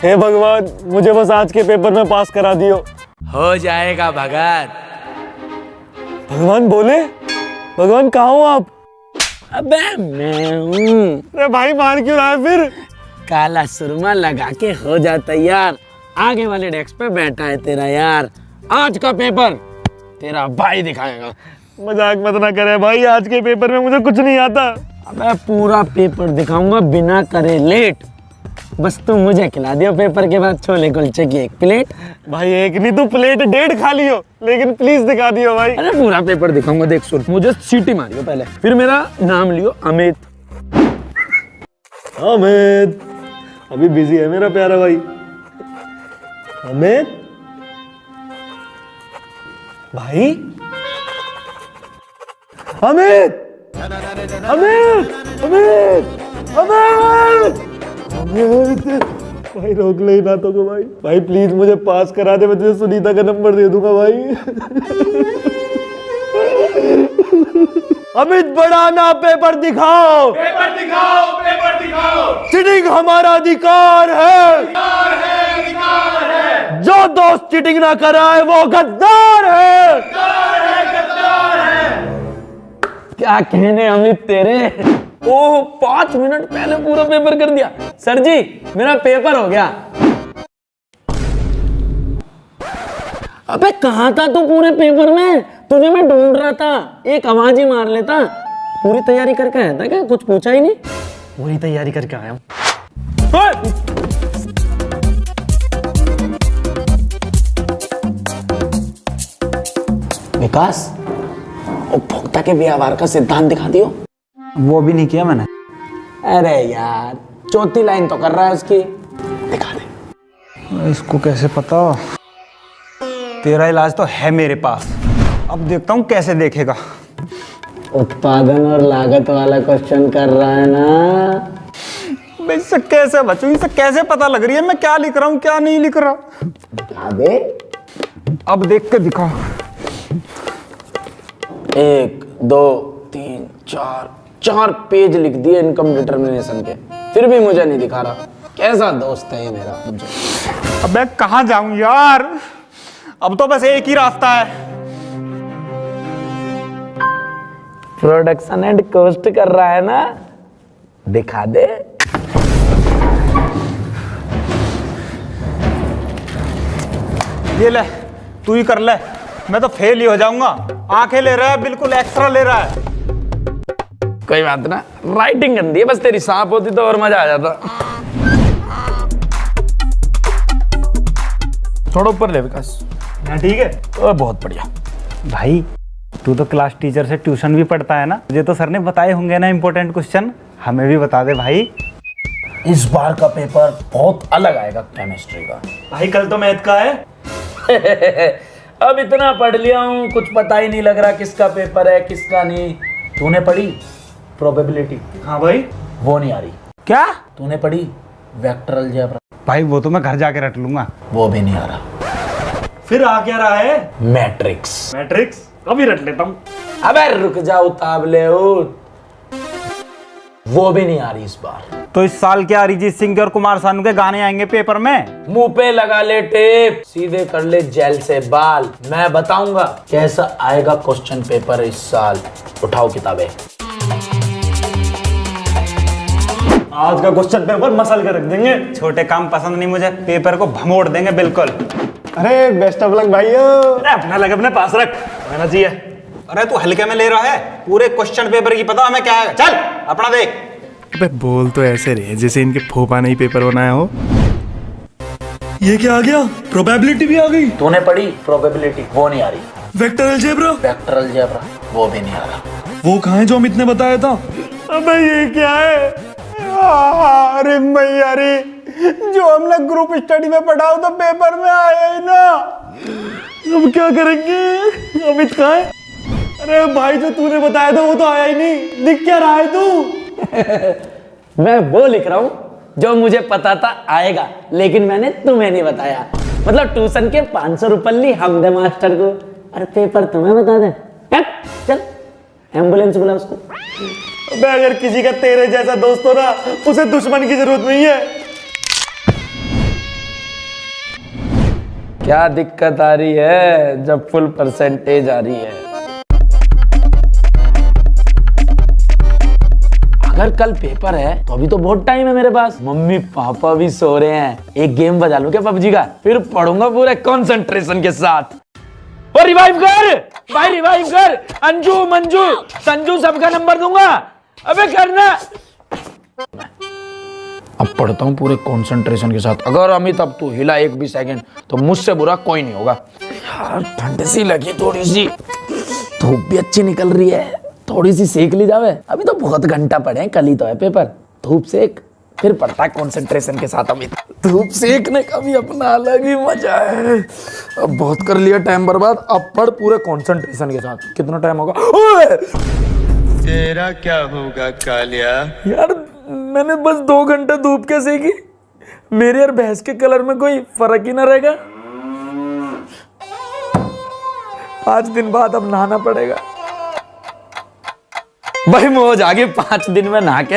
हे भगवान, मुझे बस आज के पेपर में पास करा दियो। हो जाएगा भगत। भगवान बोले? भगवान कहाँ हो आप? अबे मैं हूँ। अरे भाई मार क्यों रहा है फिर? काला सुरमा लगा के हो जा तैयार, आगे वाले डेस्क पे बैठा है तेरा यार। आज का पेपर तेरा भाई दिखाएगा। मजाक मत ना करे भाई, आज के पेपर में मुझे कुछ नहीं आता। अबे पूरा पेपर दिखाऊंगा बिना करे लेट। बस तू मुझे खिला दियो पेपर के बाद छोले कुलचे की 1 प्लेट। भाई एक नहीं तू प्लेट 1.5 खा लियो, लेकिन प्लीज दिखा दियो भाई। अरे पूरा पेपर दिखाऊंगा, देख सुन। मुझे सीटी मारियो पहले, फिर मेरा नाम लियो अमित। अमित, अभी बिजी है मेरा प्यारा भाई। अमित भाई, अमित अमित अमित अमित अमित भाई रोक ले ना तो को भाई प्लीज मुझे पास करा दे, मैं तुझे सुनीता का नंबर दे दूंगा भाई। अमित बढ़ाना, पेपर दिखाओ, पेपर दिखाओ, पेपर दिखाओ। चीटिंग हमारा अधिकार है, अधिकार है। जो दोस्त चीटिंग ना कराए वो गद्दार है। गद्दार है। क्या कहने अमित तेरे। ओह 5 मिनट पहले पूरा पेपर कर दिया। सर जी मेरा पेपर हो गया। अबे कहाँ था तू पूरे पेपर में? तुझे मैं ढूंढ रहा था, एक आवाज ही मार लेता। पूरी तैयारी करके आया था क्या? कुछ पूछा ही नहीं। पूरी तैयारी करके आया हूँ। विकास, उपभोक्ता के व्यवहार का सिद्धांत दिखा दियो। वो भी नहीं किया मैंने। अरे यार, चौथी लाइन तो कर रहा है उसकी, दिखा दे। इसको कैसे पता? तेरा इलाज तो है मेरे पास, अब देखता हूँ कैसे देखेगा। उत्पादन और लागत वाला क्वेश्चन कर रहा है ना? मैं इससे कैसे बचूं? इसे कैसे पता लग रही है मैं क्या लिख रहा हूँ क्या नहीं लिख रहा? दिखा दे। अब देख के दिखा। 1 2 3 4 पेज लिख दिए इनकम डिटर्मिनेशन के, फिर भी मुझे नहीं दिखा रहा। कैसा दोस्त है ये मेरा मुझे। अबे कहाँ जाऊं यार, अब तो बस एक ही रास्ता है। प्रोडक्शन एंड कॉस्ट कर रहा है ना? दिखा दे। ये ले, तू ही कर ले, मैं तो फेल ही हो जाऊंगा। आंखें ले रहा है, बिल्कुल एक्स्ट्रा ले रहा है। कोई बात ना, राइटिंग गंदी है, बस तेरी साफ होती तो और मजा आ जाता। थोड़ा ऊपर ले विकास। हाँ ठीक है। बहुत बढ़िया। भाई तू तो क्लास टीचर से ट्यूशन भी पढ़ता है ना, मुझे तो सर ने बताए होंगे ना इम्पोर्टेंट क्वेश्चन, हमें भी बता दे भाई। इस बार का पेपर बहुत अलग आएगा केमिस्ट्री का। भाई कल तो मैथ का है। अब इतना पढ़ लिया हूँ, कुछ पता ही नहीं लग रहा किसका पेपर है किसका नहीं। तूने पढ़ी प्रोबेबिलिटी? हाँ भाई। वो नहीं आ रही। क्या? तूने पढ़ी वेक्टर अलजेब्रा? भाई वो तो मैं घर जाके रट लूंगा। वो भी नहीं आ रहा। फिर आ क्या रहा है? मैट्रिक्स। मैट्रिक्स अभी रट लेता हूँ। अबे रुक जा उतावले उत। वो भी नहीं आ रही इस बार। तो इस साल क्या अरिजीत सिंह के और कुमार सानू के गाने आएंगे पेपर में? मुंह पे लगा ले टेप, सीधे कर ले जेल से बाल। मैं बताऊंगा कैसा आएगा क्वेश्चन पेपर इस साल। उठाओ किताबें। आज का क्वेश्चन पेपर मसल के रख देंगे। छोटे काम पसंद नहीं मुझे, पेपर को भमोड़ देंगे बिल्कुल। अरे बेस्ट ऑफ लक भाइयों। अरे अपना लग अपने पास रख, रहना चाहिए। अरे तू हल्के में ले रहा है, पूरे क्वेश्चन पेपर की पता हमें क्या है। चल अपना देख। अबे बोल तो ऐसे रहे जैसे इनके फूफा ने ही पेपर बनाया हो। ये क्या आ गया? प्रोबेबिलिटी भी आ गई। तूने पढ़ी प्रोबेबिलिटी? वो नहीं आ रही। Vector algebra? Vector algebra? वो भी नहीं आ रहा। वो कहाँ है जो अमित ने बताया था? अबे ये क्या है? अरे मैया रे, जो हमने ग्रुप स्टडी में पढ़ा हो तो पेपर में आया ही ना। अब क्या करेंगे? अमित कहाँ है? अरे भाई जो तूने बताया था वो तो आया ही नहीं। लिख क्या रहा है तू? मैं वो लिख रहा हूँ जो मुझे पता था आएगा, लेकिन मैंने तुम्हें नहीं बताया। मतलब ट्यूशन के 500 रुपये ली हम दे मास्टर को, अरे पेपर तुम्हें बता दे। चल एम्बुलेंस बुला उसको। अबे अगर किसी का तेरे जैसा दोस्त हो ना, उसे दुश्मन की जरूरत नहीं है। क्या दिक्कत आ रही है जब फुल परसेंटेज आ रही है? अगर कल पेपर है तो अभी तो बहुत टाइम है मेरे पास। मम्मी पापा भी सो रहे हैं, एक गेम बजा लूं क्या पबजी का, फिर पढ़ूंगा पूरे कंसंट्रेशन के साथ। और रिवाइव कर भाई, रिवाइव कर। अंजू मंजू संजू सबका नंबर दूंगा, अबे करना। अब पढ़ता हूँ पूरे कंसंट्रेशन के साथ। अगर अमित अब तू हिला एक भी सेकंड तो मुझसे बुरा कोई नहीं होगा। यार ठंड सी लगी थोड़ी सी, धूप भी अच्छी निकल रही है, थोड़ी सी सेक ली जावे। अभी तो बहुत घंटा पढ़े हैं, कल ही तो है पेपर। धूप सेक फिर पढ़ता है कंसंट्रेशन के साथ। अमित धूप सेकने का भी अपना अलग ही मजा है। अब बहुत कर लिया टाइम बर्बाद, अब पढ़ पूरे कंसंट्रेशन के साथ। कितना टाइम होगा? ओए! तेरा क्या होगा कालिया? यार मैंने बस 2 घंटे धूप के सेकी, मेरे और भैंस के कलर में कोई फर्क ही ना रहेगा। 5 दिन बाद अब नहाना पड़ेगा। भाई मौज आ गई, 5 दिन में नहा के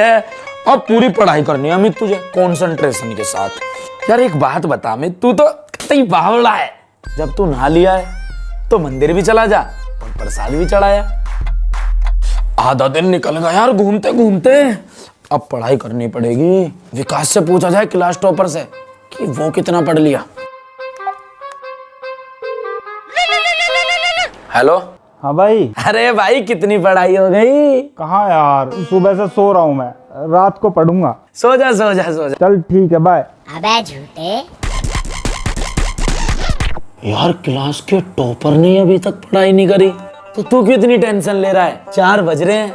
अब पूरी पढ़ाई करनी है अमित तुझे कंसंट्रेशन के साथ। यार एक बात बता अमित, तू तो कतई बावला है। जब तू नहा लिया है तो मंदिर भी चला जा और प्रसाद भी चढ़ाया। आधा दिन निकल गया यार घूमते घूमते। अब पढ़ाई करनी पड़ेगी। विकास से पूछा जाए क्लास टॉपर से कि वो कितना पढ़ लिया। हेलो। हाँ भाई। अरे भाई कितनी पढ़ाई हो गई? कहाँ यार, सुबह से सो रहा हूँ मैं, रात को पढ़ूंगा। सो जा सो जा सो जा। चल ठीक है, बाय। अबे झूठे। यार क्लास के टॉपर ने अभी तक पढ़ाई नहीं करी तो तू क्यों इतनी टेंशन ले रहा है? 4 बज रहे हैं,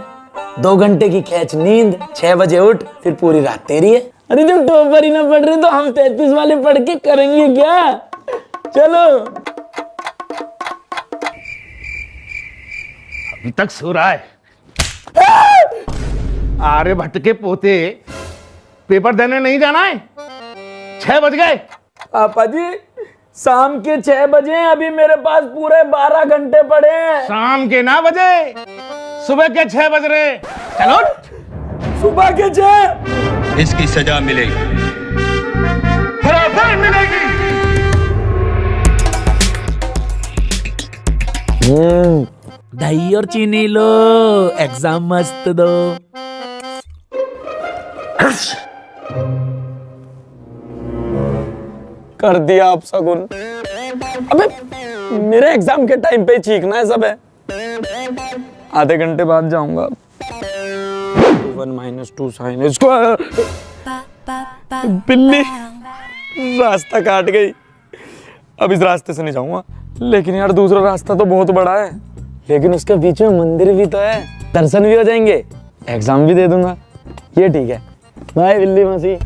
2 घंटे की खेच नींद, 6 बजे उठ, फिर पूरी रात तेरी है। अरे जब टॉपर ही ना पढ़ रहे तो हम 33 वाले पढ़ के करेंगे क्या? चलो। अभी तक सो रहा है। आर्यभट्ट के पोते, पेपर देने नहीं जाना है? 6 बज गए। पापा जी शाम के 6 बजे, अभी मेरे पास पूरे 12 घंटे पड़े हैं। शाम के ना बजे, सुबह के 6 बज रहे। चलो। सुबह के 6। इसकी सजा मिलेगी, बराबर मिलेगी। दही और चीनी लो, एग्जाम मस्त दो। कर दिया आप सगुन। अबे मेरे एग्जाम के टाइम पे चीखना है सब है। आधे घंटे बाद जाऊंगा। 1 - 2 sin स्क्वायर। बिल्ली रास्ता काट गई, अब इस रास्ते से नहीं जाऊंगा। लेकिन यार दूसरा रास्ता तो बहुत बड़ा है, लेकिन उसके बीच में मंदिर भी तो है, दर्शन भी हो जाएंगे, एग्जाम भी दे दूंगा। ये ठीक है। बाय बिल्ली मौसी।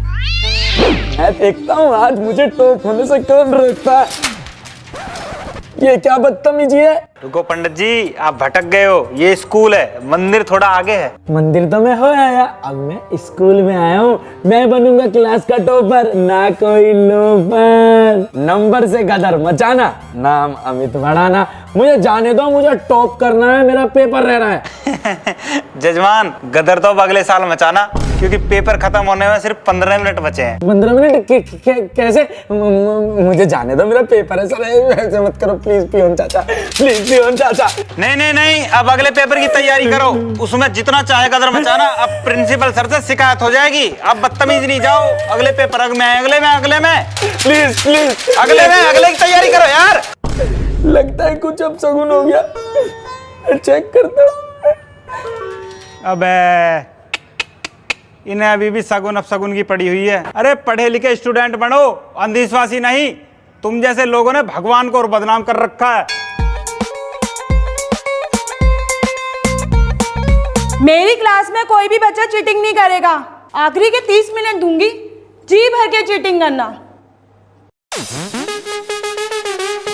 मैं देखता हूँ आज मुझे टॉप होने से कौन रोकता है। ये क्या बदतमीजी है? रुको पंडित जी, आप भटक गए हो। ये स्कूल है, मंदिर थोड़ा आगे है। मंदिर तो मैं हो आया, अब मैं स्कूल में आया हूँ। मैं बनूंगा क्लास का टॉपर, ना कोई लोफर। नंबर से गदर मचाना, नाम अमित बढ़ाना। मुझे जाने दो, मुझे टॉप करना है, मेरा पेपर रह रहा है। जजमान गदर तो अब अगले साल मचाना, क्योंकि पेपर खत्म होने में सिर्फ 15 मिनट बचे हैं। 15 मिनट कैसे? मुझे जाने दो, मेरा पेपर है। सर ऐसे मत करो प्लीज पियोन चाचा, प्लीज पियोन चाचा। नहीं नहीं नहीं, अब अगले पेपर की तैयारी करो, उसमें जितना चाहे कदर मचाना। अब प्रिंसिपल सर से शिकायत हो जाएगी। अब बदतमीज नहीं, जाओ अगले पेपर। अगले में प्लीज प्लीज अगले की तैयारी करो यार। लगता है कुछ अब सगुन हो गया, चेक करता हूँ। अबे इन्हें अभी भी सगुन अपसगुन की पड़ी हुई है। अरे पढ़े लिखे स्टूडेंट बनो, अंधविश्वासी नहीं। तुम जैसे लोगों ने भगवान को और बदनाम कर रखा है। मेरी क्लास में कोई भी बच्चा चीटिंग नहीं करेगा। आखिरी के 30 मिनट दूंगी, जी भर के चीटिंग करना।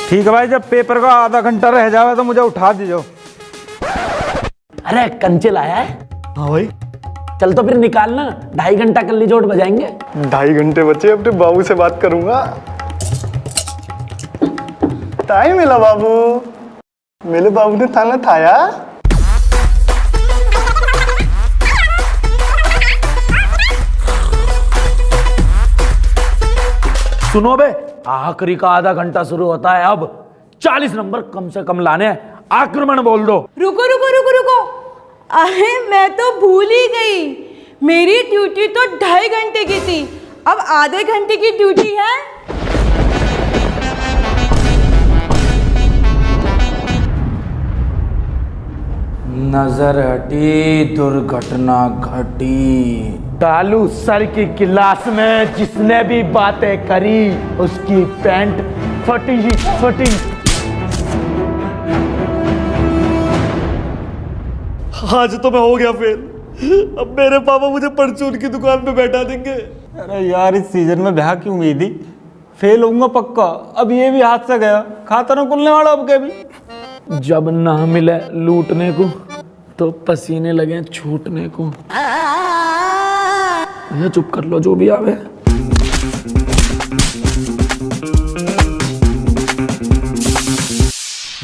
ठीक है भाई, जब पेपर का आधा घंटा रह जावे तो मुझे उठा दीजिए। अरे कंचल आया है? हाँ भाई। चल तो फिर निकालना, 2.5 घंटा कल्ली जोड़ बजाएंगे। 2.5 घंटे बचे, अपने बाबू से बात करूंगा। टाइम मिला बाबू, मेरे बाबू ने थाना थाया। सुनो बे, आखिरी का आधा घंटा शुरू होता है अब। 40 नंबर कम से कम लाने हैं। आक्रमण बोल दो। रुको रुको रुको रुको, अरे मैं तो भूल ही गई, मेरी ड्यूटी तो 2.5 घंटे की थी, अब आधे घंटे की ड्यूटी है। नजर हटी, दुर्घटना घटी। कालू सर की क्लास में जिसने भी बातें करी उसकी पैंट फटी ही फटी। आज तो मैं हो गया फेल। अब मेरे पापा मुझे परचून की दुकान पे बैठा देंगे। अरे यार, इस सीजन में ब्याह की उम्मीद ही, फेल होऊंगा पक्का। अब ये भी हाथ से गया, खाता ना खुलने वाला अब के भी। जब ना मिले लूटने को तो पसीने लगे छूटने को। ये चुप कर लो जो भी आवे।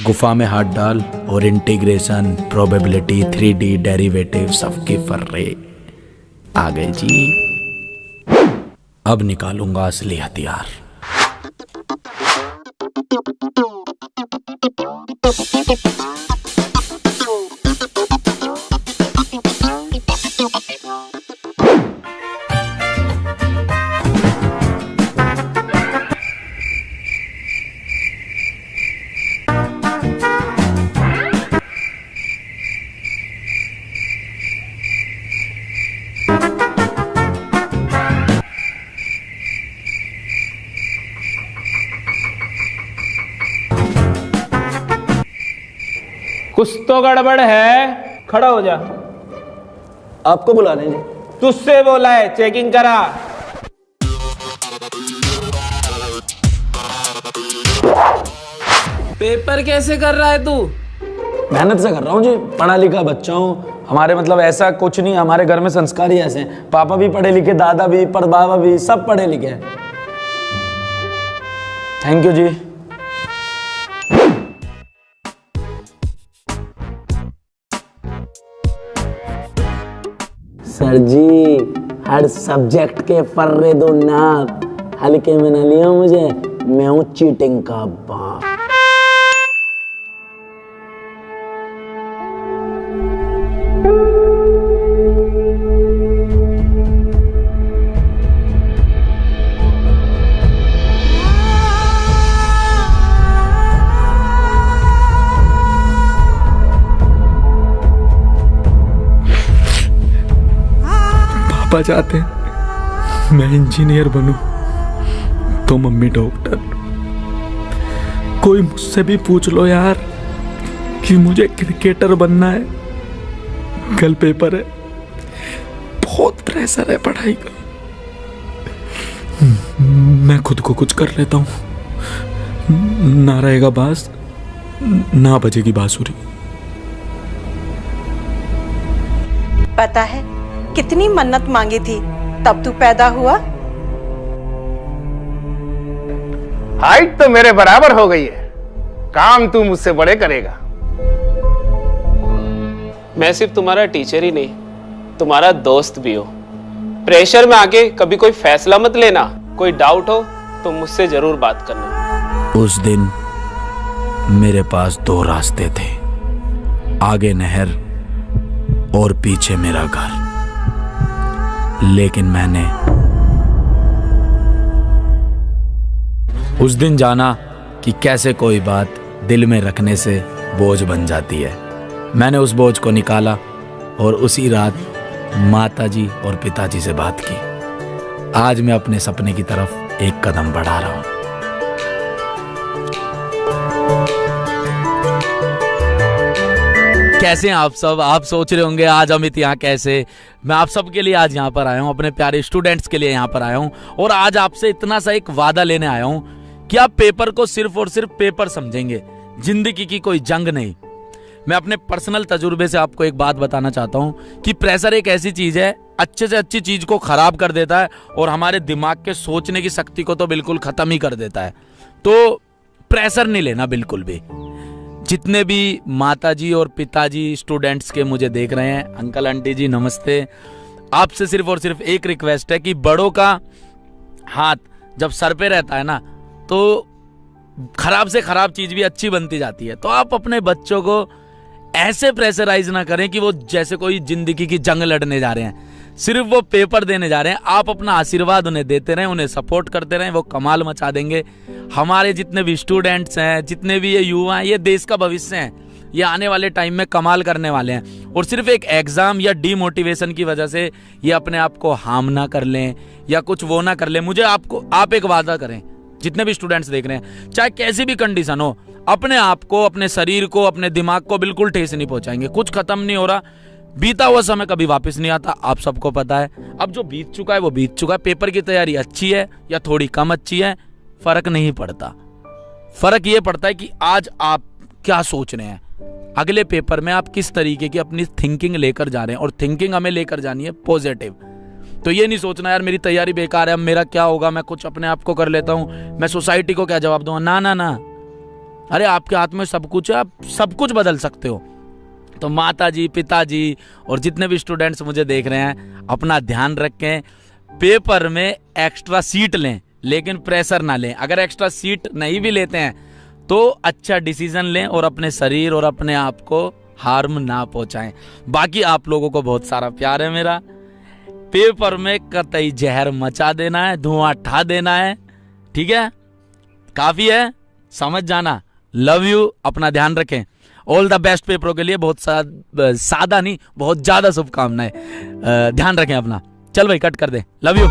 गुफा में हाथ डाल और इंटीग्रेशन, प्रोबेबिलिटी, 3D डेरिवेटिव सबके फर्रे आ गए जी। अब निकालूंगा असली हथियार। कुछ तो गड़बड़ है, खड़ा हो जा। आपको बुला रहे हैं। तुझसे बोला है, चेकिंग करा। पेपर कैसे कर रहा है तू? मेहनत से कर रहा हूँ जी, पढ़ा लिखा बच्चा हूँ। हमारे मतलब ऐसा कुछ नहीं, हमारे घर में संस्कार ही ऐसे हैं। पापा भी पढ़े लिखे, दादा भी, परबाबा भी, सब पढ़े लिखे हैं। थैंक यू जी। सर जी, हर सब्जेक्ट के फर्रे दो नाक, हल्के में न लियो मुझे, मैं हूं चीटिंग का बाप। पापा चाहते हैं मैं इंजीनियर बनूं तो मम्मी डॉक्टर। कोई मुझसे भी पूछ लो यार कि मुझे क्रिकेटर बनना है, कल पेपर है, बहुत प्रेशर है पढ़ाई का, मैं खुद को कुछ कर लेता हूं। ना रहेगा बांस, ना बजेगी बांसुरी। पता है कितनी मन्नत मांगी थी तब तू पैदा हुआ। हाइट तो मेरे बराबर हो गई है, काम तू मुझसे बड़े करेगा। मैं सिर्फ तुम्हारा टीचर ही नहीं, तुम्हारा दोस्त भी हो। प्रेशर में आके कभी कोई फैसला मत लेना, कोई डाउट हो तो मुझसे जरूर बात करना। उस दिन मेरे पास 2 रास्ते थे, आगे नहर और पीछे मेरा घर। लेकिन मैंने उस दिन जाना कि कैसे कोई बात दिल में रखने से बोझ बन जाती है। मैंने उस बोझ को निकाला और उसी रात माताजी और पिताजी से बात की। आज मैं अपने सपने की तरफ एक कदम बढ़ा रहा हूं। कैसे हैं आप सब? आप सोच रहे होंगे आज अमित यहाँ कैसे। मैं आप सब के लिए आज यहाँ पर आया हूँ, अपने प्यारे स्टूडेंट्स के लिए यहाँ पर आया हूँ, और आज आपसे इतना सा एक वादा लेने आया हूँ कि आप पेपर को सिर्फ और सिर्फ पेपर समझेंगे, जिंदगी की कोई जंग नहीं। मैं अपने पर्सनल तजुर्बे से आपको एक बात बताना चाहता हूँ कि प्रेशर एक ऐसी चीज है, अच्छे से अच्छी चीज को खराब कर देता है और हमारे दिमाग के सोचने की शक्ति को तो बिल्कुल खत्म ही कर देता है। तो प्रेशर नहीं लेना बिल्कुल भी। जितने भी माताजी और पिताजी स्टूडेंट्स के मुझे देख रहे हैं, अंकल आंटी जी नमस्ते, आपसे सिर्फ और सिर्फ एक रिक्वेस्ट है कि बड़ों का हाथ जब सर पे रहता है ना, तो खराब से खराब चीज भी अच्छी बनती जाती है। तो आप अपने बच्चों को ऐसे प्रेशराइज ना करें कि वो जैसे कोई जिंदगी की जंग लड़ने जा रहे हैं, सिर्फ वो पेपर देने जा रहे हैं। आप अपना आशीर्वाद उन्हें देते रहें, उन्हें सपोर्ट करते रहें, वो कमाल मचा देंगे। हमारे जितने भी स्टूडेंट्स हैं, जितने भी ये युवा हैं, ये देश का भविष्य हैं, ये आने वाले टाइम में कमाल करने वाले हैं। और सिर्फ एक एग्जाम या डीमोटिवेशन की वजह से ये अपने आप को हार्म ना कर लें या कुछ वो ना कर लें। मुझे आप एक वादा करें, जितने भी स्टूडेंट्स देख रहे हैं, चाहे कैसी भी कंडीशन हो, अपने आप को, अपने शरीर को, अपने दिमाग को बिल्कुल ठेस नहीं पहुंचाएंगे। कुछ खत्म नहीं हो रहा, बीता हुआ समय कभी वापस नहीं आता, आप सबको पता है। अब जो बीत चुका है वो बीत चुका है। पेपर की तैयारी अच्छी है या थोड़ी कम अच्छी है, फर्क नहीं पड़ता। फर्क ये पड़ता है कि आज आप क्या सोच रहे हैं, अगले पेपर में आप किस तरीके की अपनी थिंकिंग लेकर जा रहे हैं। और थिंकिंग हमें लेकर जानी है पॉजिटिव। तो ये नहीं सोचना यार मेरी तैयारी बेकार है, अब मेरा क्या होगा, मैं कुछ अपने आप को कर लेता हूं, मैं सोसाइटी को क्या जवाब दूंगा। ना ना ना, अरे आपके हाथ में सब कुछ है, आप सब कुछ बदल सकते हो। तो माता जी, पिताजी और जितने भी स्टूडेंट्स मुझे देख रहे हैं, अपना ध्यान रखें। पेपर में एक्स्ट्रा सीट लें, लेकिन प्रेशर ना लें। अगर एक्स्ट्रा सीट नहीं भी लेते हैं तो अच्छा डिसीजन लें और अपने शरीर और अपने आप को हार्म ना पहुंचाएं। बाकी आप लोगों को बहुत सारा प्यार है मेरा। पेपर में कतई जहर मचा देना है, धुआं ठा देना है, ठीक है, काफी है, समझ जाना। लव यू, अपना ध्यान रखें। ऑल द बेस्ट पेपरों के लिए। बहुत सादा नहीं, बहुत ज्यादा शुभकामनाएं। ध्यान रखें अपना। चल भाई कट कर दे, लव यू।